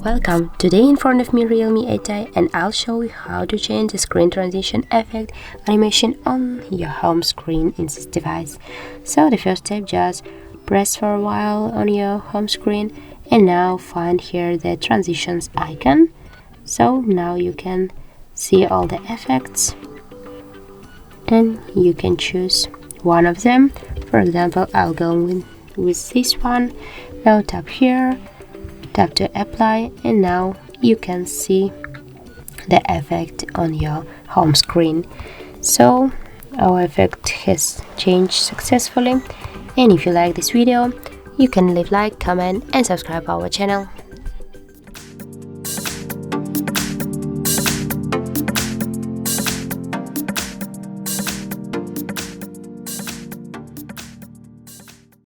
Welcome! Today in front of me Realme 8i, and I'll show you how to change the screen transition effect animation on your home screen in this device. So the first step, just press for a while on your home screen and now find here the transitions icon. So now you can see all the effects and you can choose one of them. For example, I'll go with this one. Now tap here, tap to apply, and now you can see the effect on your home screen. So our effect has changed successfully, and if you like this video you can leave like, comment and subscribe our channel.